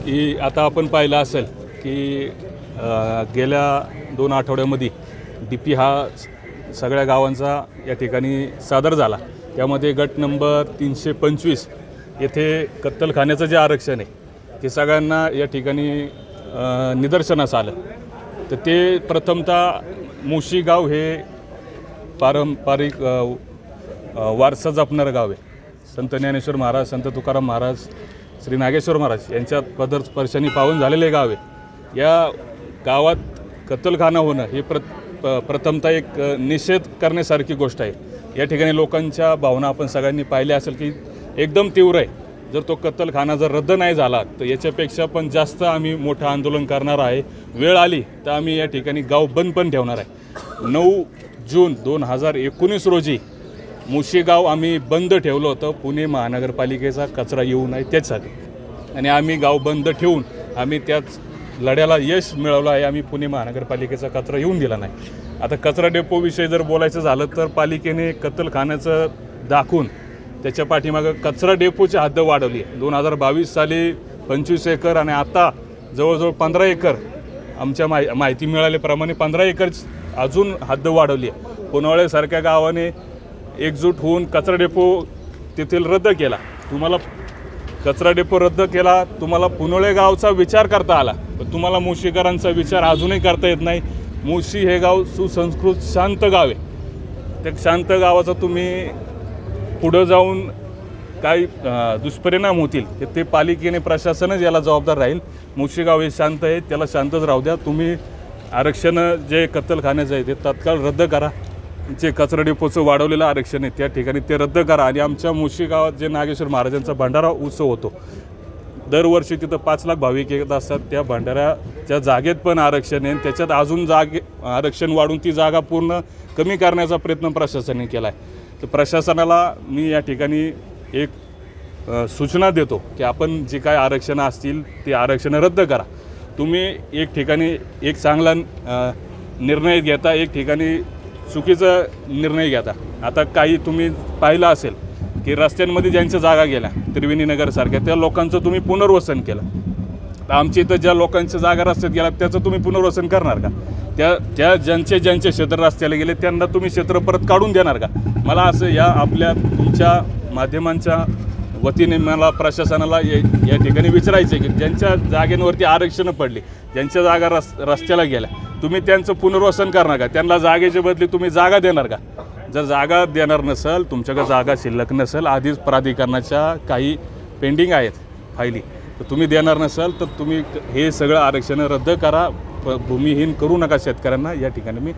की आता आपण पाहिलं असेल की गेल्या 2 आठवड्यामध्ये DP हा सगळ्या गावांचा या ठिकाणी सादर झाला। त्यामध्ये गट नंबर 325 येथे कत्तलखान्याचं जे आरक्षण आहे ते सगळ्यांना या ठिकाणी निदर्शनास आलं। तर ते प्रथमतः मुशी गाव हे पारंपरिक वारसा जपणारं गाव आहे। संत ज्ञानेश्वर महाराज, संत तुकाराम महाराज, श्री नागेश्वर महाराज यांच्या पदस्पर्शाने पावन झालेले गाव आहे। या गावात कत्तलखाना होणं हे प्रथमतः एक निषेध करण्यासारखी गोष्ट आहे। या ठिकाणी लोकांच्या भावना आपण सगळ्यांनी पाहिल्या असेल की एकदम तीव्र आहे। जर तो कत्तलखाना जर रद्द नाही झाला तर याच्यापेक्षा पण जास्त आम्ही मोठं आंदोलन करणार आहे। वेळ आली तर आम्ही या ठिकाणी गाव बंद पण ठेवणार आहे। 9 जून 2019 रोजी मुशी गाव आम्ही बंद ठेवलं होतं पुणे महानगरपालिकेचा कचरा येऊ नये त्यासाठी, आणि आम्ही गाव बंद ठेवून आम्ही त्याच लढ्याला यश मिळवलं आहे। आम्ही पुणे महानगरपालिकेचा कचरा येऊन दिला नाही। आता कचरा डेपोविषयी जर बोलायचं झालं तर पालिकेने कत्तलखान्याचं दाखवून त्याच्या पाठीमागं कचरा डेपोची हद्द वाढवली आहे। 2022 साली 25 एकर आणि आता जवळजवळ 15 एकर आमच्या माहिती मिळाल्याप्रमाणे 15 एकर अजून हद्द वाढवली आहे। पुनवळेसारख्या गावाने एकजूट होऊन कचरा डेपो तेथील रद्द केला। तुम्हाला कचरा डेपो रद्द केला, तुम्हाला पुनवळे गावचा विचार करता आला, पण तुम्हाला मुशीकरांचा विचार अजूनही करता येत नाही। मुशी हे गाव सुसंस्कृत शांत गाव आहे। त्या शांत गावाचा तुम्ही पुढं जाऊन काही दुष्परिणाम होतील ते पालिकेने प्रशासनच याला जबाबदार राहील। मुशी गाव हे शांत आहे, त्याला शांतच राहू द्या। तुम्ही आरक्षण जे कत्तलखान्याचं आहे ते तत्काळ रद्द करा। जे कचरा डेपोचं वाढवलेलं आरक्षण आहे त्या ठिकाणी ते रद्द करा। आणि आमच्या मुशी गावात जे नागेश्वर महाराजांचा भंडारा उत्सव होतो, दरवर्षी तिथं 5 लाख भाविक येत असतात। त्या भंडाऱ्याच्या जागेत पण आरक्षण आहे, त्याच्यात अजून आरक्षण वाढून ती जागा पूर्ण कमी करण्याचा प्रयत्न प्रशासनाने केला आहे। तर प्रशासनाला मी या ठिकाणी एक सूचना देतो की आपण जे काय आरक्षणं असतील ते आरक्षणं रद्द करा। तुम्ही एक ठिकाणी एक चांगला निर्णय घेता, एक ठिकाणी चुकीचा निर्णय घेता। आता काही तुम्ही पाहिलं असेल की रस्त्यांमध्ये ज्यांच्या जागा गेल्या त्रिवेणीनगरसारख्या त्या लोकांचं तुम्ही पुनर्वसन केलं। तर आमच्या इथं ज्या लोकांच्या जागा रस्त्यात गेल्या त्याचं तुम्ही पुनर्वसन करणार का? त्या ज्यांचे क्षेत्र रस्त्याला गेले त्यांना तुम्ही क्षेत्र परत काढून देणार का? मला असं या आपल्या तुमच्या माध्यमांच्या वतीने मला प्रशासनाला या ठिकाणी विचारायचं आहे की ज्यांच्या जागेवरती आरक्षणं पडली, ज्यांच्या जागा रस्त्याला गेल्या, तुम्ही त्यांचं पुनर्वसन करणार का? त्यांना जागेच्या बदली तुम्ही जागा देणार का? जर जागा देणार नसेल, तुमच्याकडे जागा शिल्लक नसेल, आधीच प्राधिकरणाच्या काही पेंडिंग आहेत फायली, तर तुम्ही देणार नसाल तर तुम्ही हे सगळं आरक्षण रद्द करा। भूमिहीन करू नका शेतकऱ्यांना। या ठिकाणी मी